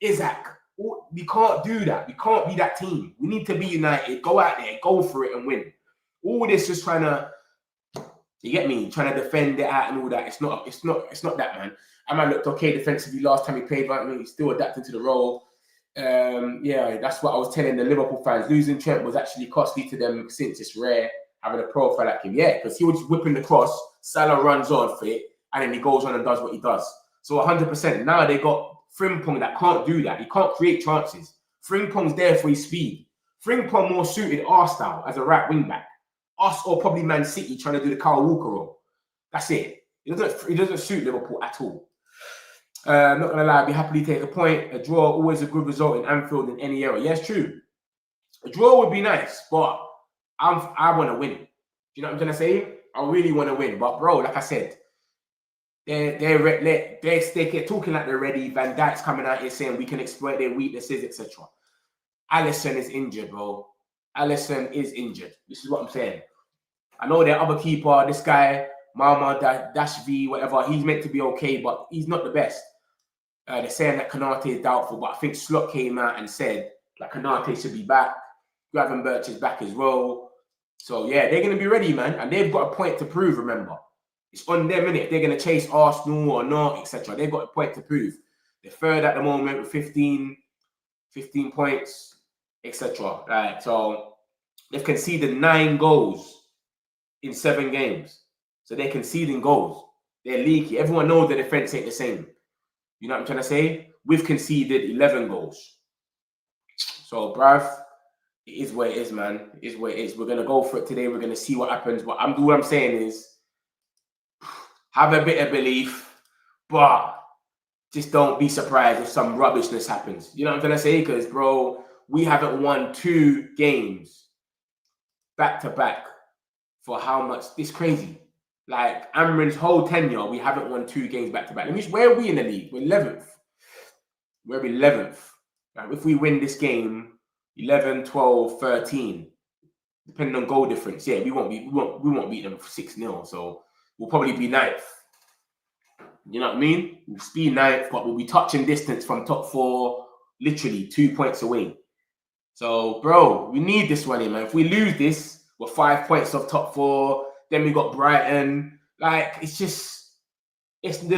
Speaker 2: Isaac. We can't do that. We can't be that team. We need to be united. Go out there, go for it, and win. All this just trying to, you get me, trying to defend it out and all that. It's not that, man. And man looked okay defensively last time he played. Right? I mean, he's still adapting to the role. Yeah, that's what I was telling the Liverpool fans. Losing Trent was actually costly to them since it's rare having a profile like him. Yeah, because he was whipping the cross. Salah runs on for it, and then he goes on and does what he does. So 100%. Now they got Frimpong that can't do that. He can't create chances. Frimpong's there for his speed. Frimpong more suited our style as a right wing back. Us or probably Man City trying to do the Kyle Walker role. That's it. He doesn't suit Liverpool at all. I'm not gonna lie, I'd be happily take a point. A draw, always a good result in Anfield in any era. Yes, true. A draw would be nice, but I want to win. Do you know what I'm trying to say? I really want to win. But bro, like I said, they're talking like they're ready. Van Dijk's coming out here saying we can exploit their weaknesses, etc. Alisson is injured, bro. Alisson is injured. This is what I'm saying. I know their other keeper, this guy, Mama Dashvi, whatever, he's meant to be okay, but he's not the best. They're saying that Kanate is doubtful, but I think Slot came out and said that Kanate should be back. Gravenberch is back as well. So, yeah, they're going to be ready, man. And they've got a point to prove, remember. It's on them, innit? If they're going to chase Arsenal or not, etc. They've got a point to prove. They're third at the moment with 15 points, etc. Right, so they've conceded 9 goals in 7 games. So they're conceding goals. They're leaky. Everyone knows the defense ain't the same. You know what I'm trying to say? We've conceded 11 goals. So, bruv, it is what it is, man. It is what it is. We're going to go for it today. We're going to see what happens. What I'm saying is have a bit of belief, but just don't be surprised if some rubbishness happens. You know what I'm trying to say? Because, bro, we haven't won 2 games back-to-back for how much? It's crazy. Like, Amorim's whole tenure, we haven't won 2 games back-to-back. Where are we in the league? We're 11th. We're 11th. Like, if we win this game, 11, 12, 13, depending on goal difference, yeah, we won't beat them for 6-0. So we'll probably be 9th. You know what I mean? We'll be 9th, but we'll be touching distance from top 4, literally 2 points away. So, bro, we need this one, man. If we lose this, we're 5 points off top 4. Then we got Brighton. Like, there's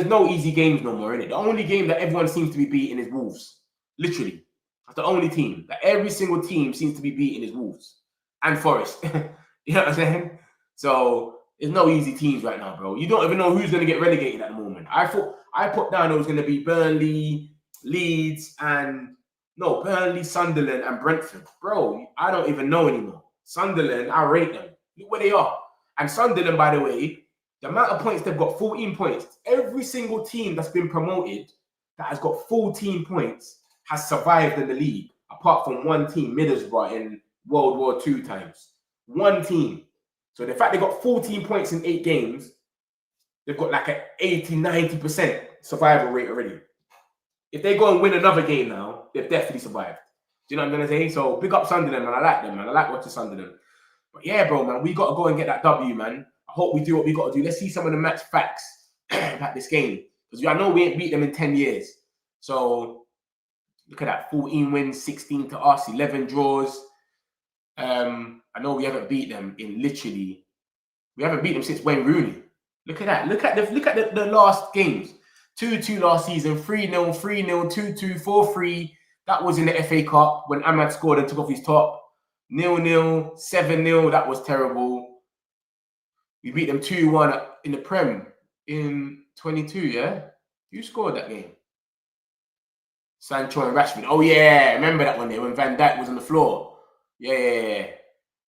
Speaker 2: no easy games no more, innit? The only game that everyone seems to be beating is Wolves. Literally. That's the only team. That every single team seems to be beating is Wolves. And Forest. You know what I'm saying? So, there's no easy teams right now, bro. You don't even know who's going to get relegated at the moment. I put down it was going to be Burnley, Leeds, Burnley, Sunderland, and Brentford. Bro, I don't even know anymore. Sunderland, I rate them. Look where they are. And Sunderland, by the way, the amount of points they've got, 14 points. Every single team that's been promoted that has got 14 points has survived in the league, apart from one team, Middlesbrough, in World War II times. One team. So the fact they got 14 points in 8 games, they've got like an 80-90% survival rate already. If they go and win another game now, they've definitely survived. Do you know what I'm going to say? So big up Sunderland, man. I like them, man. I like watching Sunderland. But yeah, bro, man, we got to go and get that W, man. I hope we do what we got to do. Let's see some of the match facts about this game. Because I know we ain't beat them in 10 years. So look at that. 14 wins, 16 to us, 11 draws. I know we haven't beat them in literally, we haven't beat them since Wayne Rooney. Look at that. Look at the last games. 2-2 last season, 3-0, 3-0, 2-2, 4-3. That was in the FA Cup when Ahmad scored and took off his top. 0-0, 7-0. That was terrible. We beat them 2-1 in the Prem in 22, yeah? Who scored that game? Sancho and Rashford. Oh, yeah. Remember that one there when Van Dijk was on the floor. Yeah.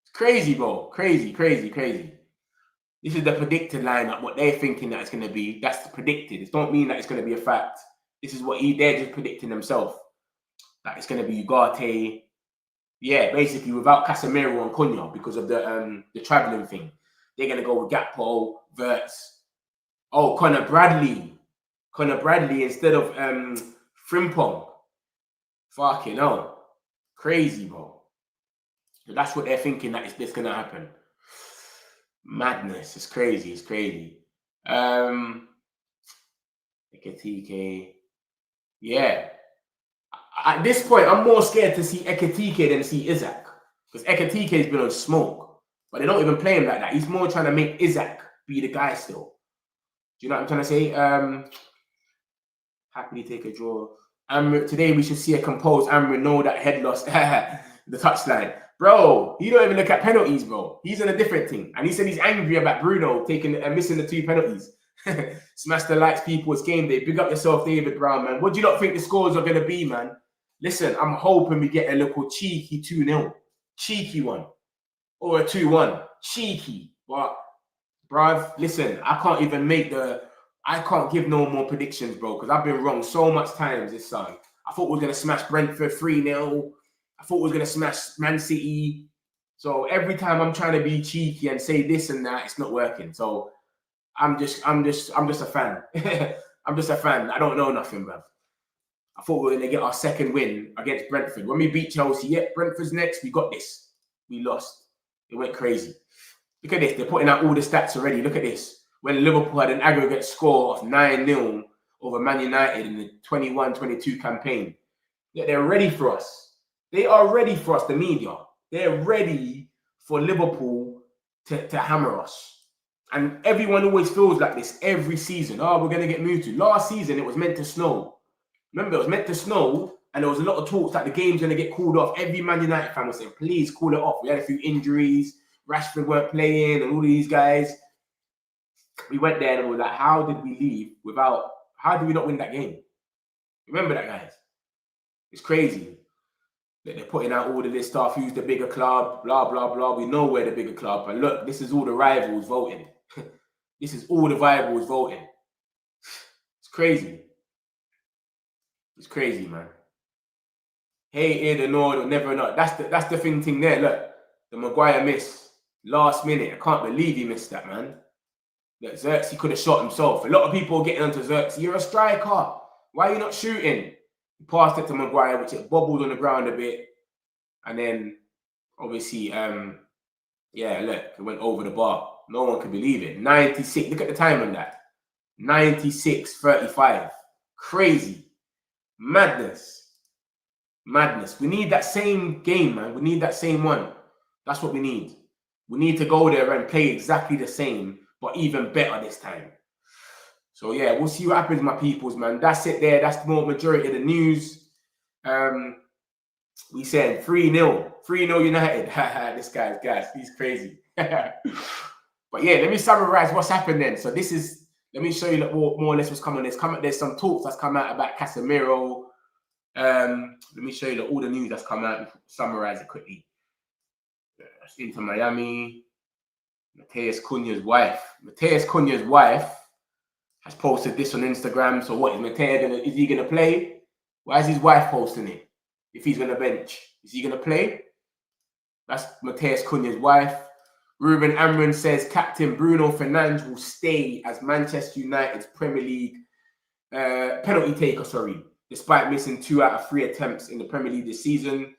Speaker 2: It's crazy, bro. Crazy. This is the predicted lineup, what they're thinking that it's going to be. That's predicted. It don't mean that it's going to be a fact. This is what they're just predicting themselves. That it's going to be Ugarte. Yeah, basically without Casemiro and Cunha because of the travelling thing. They're going to go with Gakpo, Wirtz. Oh, Conor Bradley instead of Frimpong. Fucking hell. Crazy, bro. So that's what they're thinking that it's going to happen. Madness. It's crazy. TK. Yeah. At this point, I'm more scared to see Ekitike than see Isaac. Because Ekitike's been on smoke. But they don't even play him like that. He's more trying to make Isaac be the guy still. Do you know what I'm trying to say? Happily take a draw. Today we should see a composed Amorim know that head loss. The touchline. Bro, he don't even look at penalties, bro. He's on a different thing. And he said he's angry about Bruno taking and missing the 2 penalties. Smash the likes, people. It's game day. Big up yourself, David Brown, man. What do you not think the scores are going to be, man? Listen, I'm hoping we get a little cheeky 2-0. Cheeky one. Or a 2-1. Cheeky. But, bruv, listen, I can't give no more predictions, bro, because I've been wrong so much times this song. I thought we were going to smash Brentford 3-0. I thought we were going to smash Man City. So every time I'm trying to be cheeky and say this and that, it's not working. So I'm just a fan. I'm just a fan. I don't know nothing, bruv. I thought we were going to get our second win against Brentford. When we beat Chelsea, yep, Brentford's next. We got this. We lost. It went crazy. Look at this. They're putting out all the stats already. Look at this. When Liverpool had an aggregate score of 9-0 over Man United in the 21-22 campaign. Yeah, they're ready for us. They are ready for us, the media. They're ready for Liverpool to hammer us. And everyone always feels like this every season. Oh, we're going to get moved to. Last season, it was meant to snow. Remember, it was meant to snow, and there was a lot of talks that the game's going to get called off. Every Man United fan was saying, please call it off. We had a few injuries. Rashford weren't playing, and all these guys. We went there and we were like, how did we not win that game? Remember that, guys? It's crazy. They're putting out all of this stuff. Who's the bigger club? Blah, blah, blah. We know we're the bigger club. And look, this is all the rivals voting. This is all the rivals voting. It's crazy. It's crazy, man. Hey, the Nord, never not. That's the thing there. Look, the Maguire miss. Last minute. I can't believe he missed that, man. Look, Xerxes could have shot himself. A lot of people are getting onto Xerxes. You're a striker. Why are you not shooting? He passed it to Maguire, which it bobbled on the ground a bit. And then, obviously, yeah, look, it went over the bar. No one could believe it. 96. Look at the time on that. 96-35. Crazy. Madness. Madness. We need that same game, man. We need that same one. That's what we need. We need to go there and play exactly the same, but even better this time. So, yeah, we'll see what happens, my peoples, man. That's it there. That's the more majority of the news. We said 3-0. 3-0 United. This guy's gas. He's crazy. But, yeah, let me summarize what's happened then. So, this is... Let me show you more or less what's coming. There's some talks that's come out about Casemiro. Let me show you all the news that's come out and summarize it quickly. Into Miami. Mateus Cunha's wife has posted this on Instagram. So what is Mateus is he gonna play? Why is his wife posting it? If he's gonna bench, is he gonna play? That's Mateus Cunha's wife. Ruben Amorim says captain Bruno Fernandes will stay as Manchester United's Premier League penalty taker, despite missing 2 out of 3 attempts in the Premier League this season.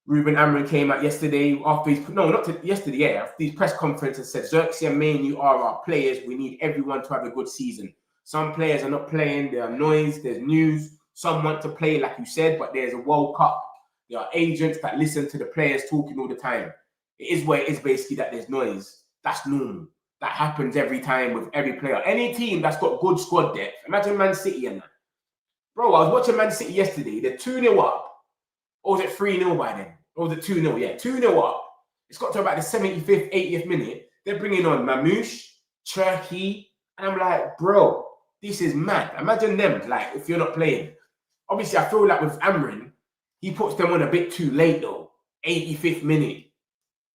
Speaker 2: Ruben Amorim came out yesterday after his press conference and said Xerxes and Mainoo are our players. We need everyone to have a good season. Some players are not playing. There are noise. There's news. Some want to play, like you said, but there's a World Cup. There are agents that listen to the players talking all the time. It is where it is basically that there's noise. That's normal. That happens every time with every player. Any team that's got good squad depth. Imagine Man City and that. Bro, I was watching Man City yesterday. They're 2-0 up. Or was it 3-0 by then? Or was it 2-0? Yeah, 2-0 up. It's got to about the 75th, 80th minute. They're bringing on Mamouche, Cherki. And I'm like, bro, this is mad. Imagine them, like, if you're not playing. Obviously, I feel like with Amorim, he puts them on a bit too late, though. 85th minute.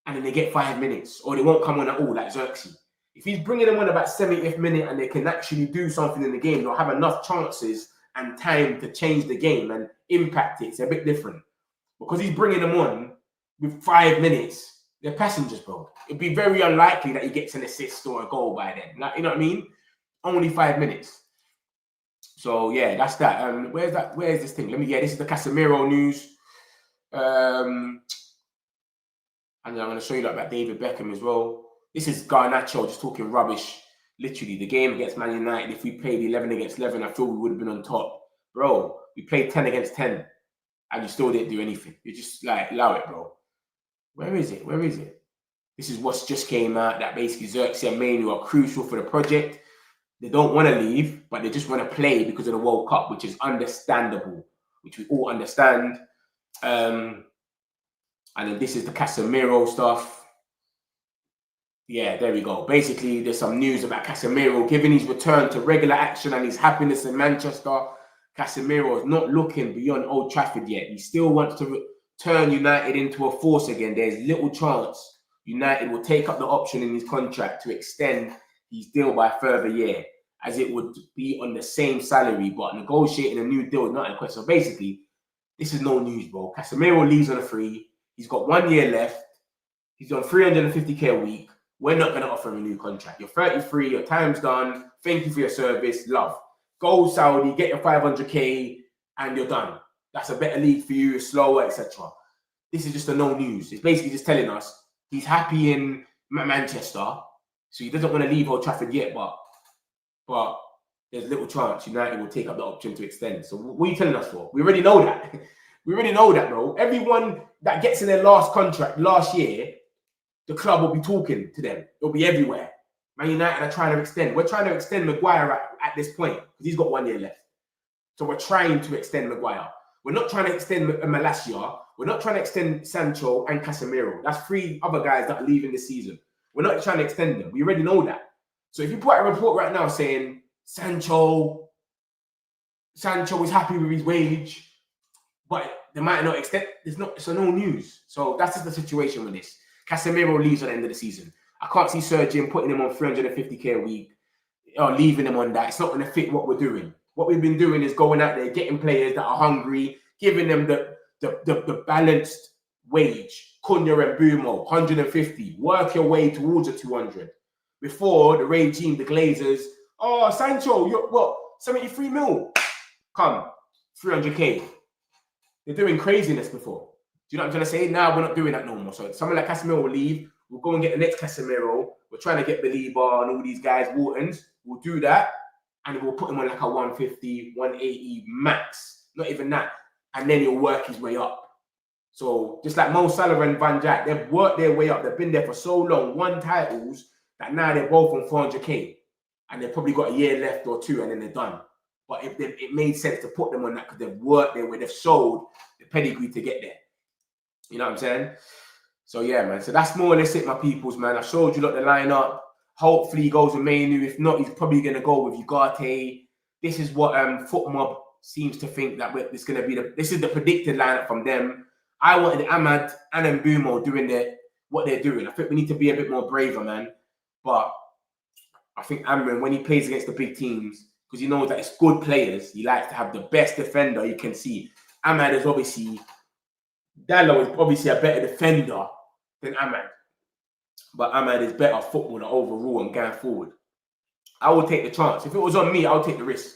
Speaker 2: And then they get 5 minutes. Or they won't come on at all, like Xerxes. If he's bringing them on about 70th minute and they can actually do something in the game, they'll have enough chances and time to change the game and impact it. It's a bit different. Because he's bringing them on with 5 minutes. They're passengers, bro. It'd be very unlikely that he gets an assist or a goal by then. Like, you know what I mean? Only 5 minutes. So, yeah, that's that. Where's this thing? This is the Casemiro news. And I'm going to show you about David Beckham as well. This is Garnacho just talking rubbish. Literally, the game against Man United, if we played 11 against 11, I feel we would have been on top. Bro, we played 10 against 10 and you still didn't do anything. You just like, allow it, bro. Where is it? Where is it? This is what's just came out, that basically Xerxes and Mainoo are crucial for the project. They don't want to leave, but they just want to play because of the World Cup, which is understandable, which we all understand. And then this is the Casemiro stuff. Yeah, there we go. Basically, there's some news about Casemiro giving his return to regular action and his happiness in Manchester. Casemiro is not looking beyond Old Trafford yet. He still wants to turn United into a force again. There's little chance United will take up the option in his contract to extend his deal by a further year, as it would be on the same salary, but negotiating a new deal is not in question. So basically, this is no news, bro. Casemiro leaves on a free. He's got 1 year left. He's on 350k a week. We're not going to offer him a new contract. You're 33, your time's done. Thank you for your service. Love. Go Saudi, get your 500k, and you're done. That's a better league for you, slower, etc. This is just a no news. It's basically just telling us he's happy in Manchester, so he doesn't want to leave Old Trafford yet, but there's little chance United will take up the option to extend. So what are you telling us for? We already know that. We already know that, bro. Everyone that gets in their last contract last year, the club will be talking to them. It'll be everywhere. Man United are trying to extend. We're trying to extend Maguire at this point because he's got 1 year left. So we're trying to extend Maguire. We're not trying to extend Malacia. We're not trying to extend Sancho and Casemiro. That's 3 other guys that are leaving this season. We're not trying to extend them. We already know that. So if you put a report right now saying Sancho is happy with his wage, but they might not extend, it's no news. So that's just the situation with this. Casemiro leaves at the end of the season. I can't see Sergio putting him on 350k a week or leaving him on that. It's not going to fit what we're doing. What we've been doing is going out there, getting players that are hungry, giving them the balanced wage. Cunha and Bumo, 150. Work your way towards the 200. Before the regime, the Glazers, oh, Sancho, you're what? 73 mil. Come, 300k. They're doing craziness before. Do you know what I'm trying to say? Now we're not doing that no more. So someone like Casemiro will leave. We'll go and get the next Casemiro. We're trying to get Belieber and all these guys, Waltons. We'll do that. And we'll put him on like a 150, 180 max. Not even that. And then he'll work his way up. So just like Mo Salah and Van Dijk, they've worked their way up. They've been there for so long, won titles, that now they're both on 400k. And they've probably got a year left or 2 and then they're done. But it made sense to put them on that because they've worked their way. They've showed the pedigree to get there. You know what I'm saying? So yeah, man. So that's more or less it, my peoples, man. I showed you the lineup. Hopefully he goes with Mainoo. If not, he's probably going to go with Ugarte. This is what FootMob seems to think that it's going to be this is the predicted lineup from them. I wanted Ahmad and Mbumo doing what they're doing. I think we need to be a bit more braver, man. But I think Amorim, when he plays against the big teams, because he knows that it's good players, he likes to have the best defender you can see. Ahmad is obviously, Dallo is obviously a better defender than Ahmad. But Ahmad is better footballer overall and going forward. I would take the chance. If it was on me, I would take the risk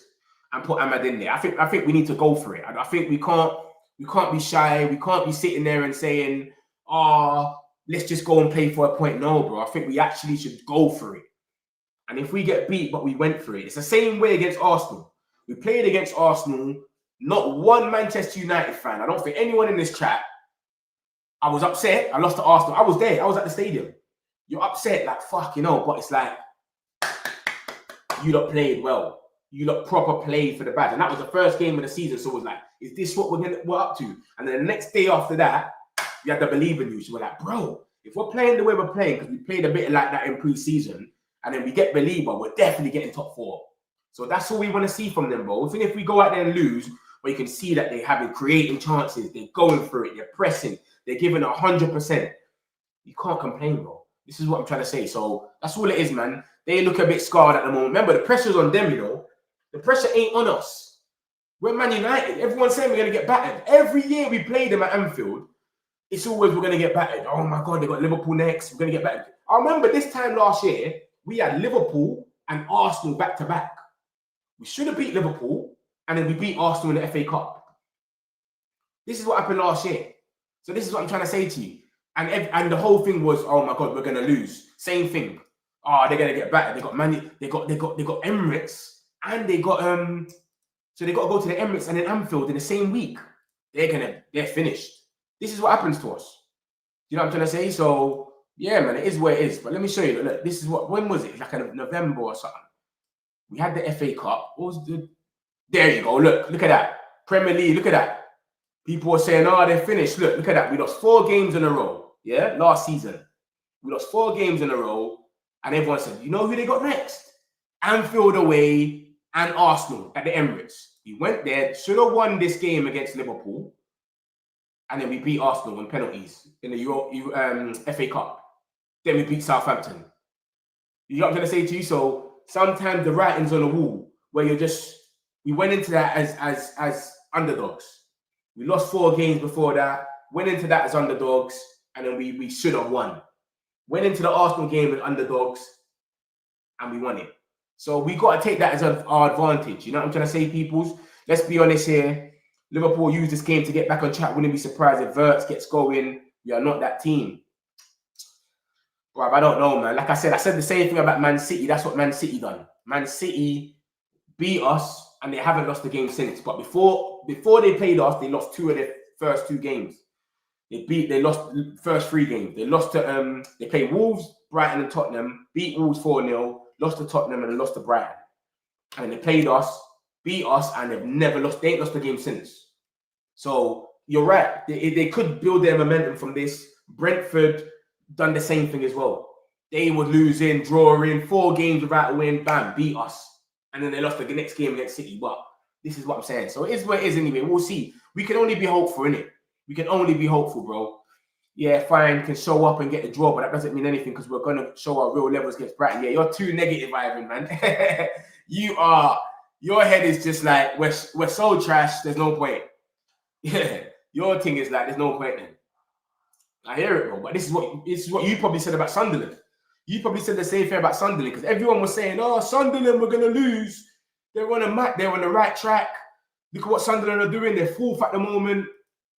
Speaker 2: and put Ahmad in there. I think we need to go for it. I think we can't be shy. We can't be sitting there and saying, oh, let's just go and play for a point. No, bro. I think we actually should go for it. And if we get beat, but we went for it. It's the same way against Arsenal. We played against Arsenal. Not one Manchester United fan. I don't think anyone in this chat. I was upset. I lost to Arsenal. I was there. I was at the stadium. You're upset, like, fuck, you know. But it's like, you lot played well. You lot proper played for the badge. And that was the first game of the season. So it was like, is this what we're up to? And then the next day after that, you had to believe in you. So we're like, bro, if we're playing the way we're playing, because we played a bit like that in pre-season, and then we get Belieber, we're definitely getting top 4. So that's all we want to see from them, bro. Even if we go out there and lose, but you can see that they're having creating chances, they're going for it, they're pressing, they're giving 100%. You can't complain, bro. This is what I'm trying to say. So that's all it is, man. They look a bit scarred at the moment. Remember, the pressure's on them, you know. The pressure ain't on us. We're Man United. Everyone's saying we're going to get battered. Every year we play them at Anfield, it's always we're going to get battered. Oh, my God, they got Liverpool next. We're going to get battered. I remember this time last year, we had Liverpool and Arsenal back-to-back. We should have beat Liverpool, and then we beat Arsenal in the FA Cup. This is what happened last year. So this is what I'm trying to say to you. And the whole thing was, oh my God, we're gonna lose. Same thing. Oh, they're gonna get battered. They got Emirates and they got So they got to go to the Emirates and then Anfield in the same week. They're finished. This is what happens to us. You know what I'm trying to say? So yeah, man, it is what it is. But let me show you. Look, this is when was it? Like in November or something. We had the FA Cup. What was the? There you go. Look at that. Premier League. Look at that. People were saying, "Oh, they're finished." Look at that. We lost 4 games in a row. Yeah, last season we lost 4 games in a row, and everyone said, "You know who they got next? Anfield away and Arsenal at the Emirates." We went there. Should have won this game against Liverpool. And then we beat Arsenal in penalties in the FA Cup. Then we beat Southampton. You know what I'm trying to say to you? So sometimes the writing's on the wall where we went into that as underdogs. We lost 4 games before that, went into that as underdogs, and then we should have won. Went into the Arsenal game as underdogs, and we won it. So we got to take that as our advantage. You know what I'm trying to say, peoples? Let's be honest here. Liverpool use this game to get back on track. Wouldn't be surprised if Wirtz gets going. We are not that team. Bruv, I don't know, man. Like I said the same thing about Man City. That's what Man City done. Man City beat us, and they haven't lost the game since. But before they played us, they lost 2 of their first 2 games. They lost the first 3 games. They lost to they played Wolves, Brighton, and Tottenham. Beat Wolves 4-0. Lost to Tottenham and then lost to Brighton. And they played us, beat us, and they've never lost. They ain't lost the game since. So you're right. They could build their momentum from this. Brentford done the same thing as well. They were losing, drawing, 4 games without a win. Bam, beat us. And then they lost the next game against City. But this is what I'm saying. So it is what it is anyway. We'll see. We can only be hopeful, innit? We can only be hopeful, bro. Yeah, fine, can show up and get the draw, but that doesn't mean anything because we're going to show our real levels against Brighton. Yeah, you're too negative, Ivan, man. Your head is just like, we're so trash, there's no point. Yeah, your thing is like, there's no point then. I hear it, bro, but this is what you probably said about Sunderland. You probably said the same thing about Sunderland because everyone was saying, "Oh, Sunderland, we're gonna lose. They're on the right track. Look at what Sunderland are doing. They're 4th at the moment.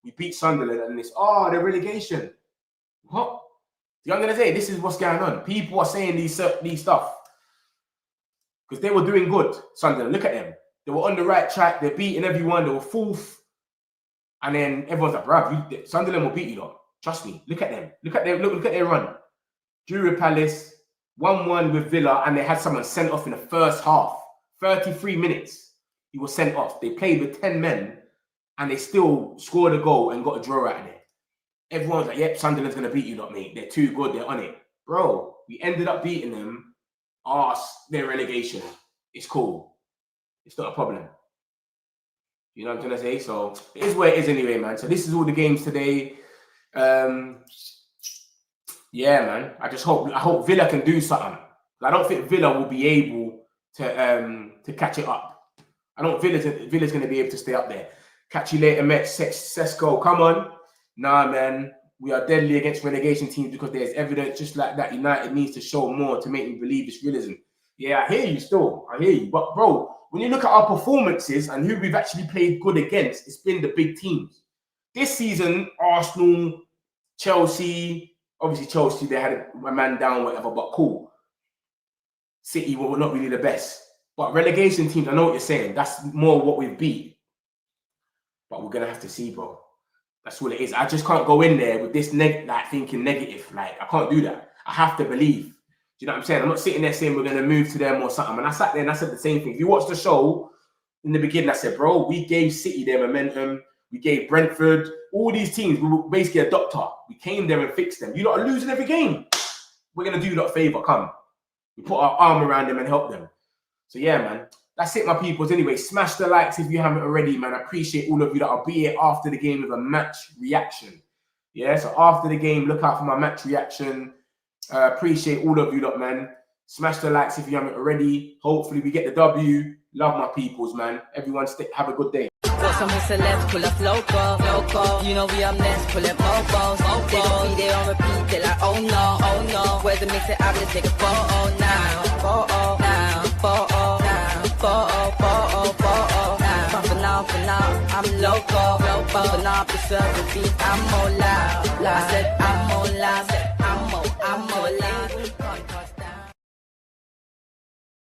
Speaker 2: We beat Sunderland, and it's the relegation." What? You know what I'm gonna say? This is what's going on. People are saying these stuff because they were doing good. Sunderland, look at them. They were on the right track. They're beating everyone. They were 4th. And then everyone's like, "Bruv, Sunderland will beat you, though. Trust me. Look at them. Look at their run. Drew with Palace, 1-1 with Villa, and they had someone sent off in the first half. 33 minutes. He was sent off. They played with 10 men, and they still scored a goal and got a draw out of there. Everyone's like, "Yep, Sunderland's going to beat you, not me. They're too good. They're on it." Bro, we ended up beating them. Their relegation. It's cool. It's not a problem. You know what I'm trying to say? So it is where it is anyway, man. So this is all the games today. Yeah, man. I hope Villa can do something. I don't think Villa will be able to catch it up. I don't think Villa's going to be able to stay up there. Catch you later, Mets. Sesko, come on. Nah, man. We are deadly against relegation teams because there's evidence just like that. United needs to show more to make me believe it's realism. Yeah, I hear you still. I hear you. But, bro, when you look at our performances and who we've actually played good against, it's been the big teams. This season, Arsenal, Chelsea, obviously Chelsea, they had a man down, whatever, but cool. City were not really the best. But relegation teams, I know what you're saying. That's more what we've beat. But we're going to have to see, bro. That's what it is. I just can't go in there with this thinking negative. Like, I can't do that. I have to believe. Do you know what I'm saying? I'm not sitting there saying we're going to move to them or something. And I sat there and I said the same thing. If you watch the show, in the beginning, I said, bro, we gave City their momentum. We gave Brentford, all these teams. We were basically a doctor. We came there and fixed them. You lot are losing every game. We're going to do you lot a favor. Come. We put our arm around them and help them. So, yeah, man. That's it, my peoples. Anyway, smash the likes if you haven't already, man. I appreciate all of you that will be here after the game with a match reaction. Yeah, so after the game, look out for my match reaction. Appreciate all of you lot, man. Smash the likes if you haven't already. Hopefully, we get the W. Love my peoples, man. Everyone, have a good day.
Speaker 1: Got some celebs pull up local. You know we up next, pull up mofos. They don't see they on repeat, they like, oh no. Where's the mix it out, let's take a photo now. For now, I'm local. For now, preserve the beat, I'm more loud. I said I'm more loud, I'm more loud.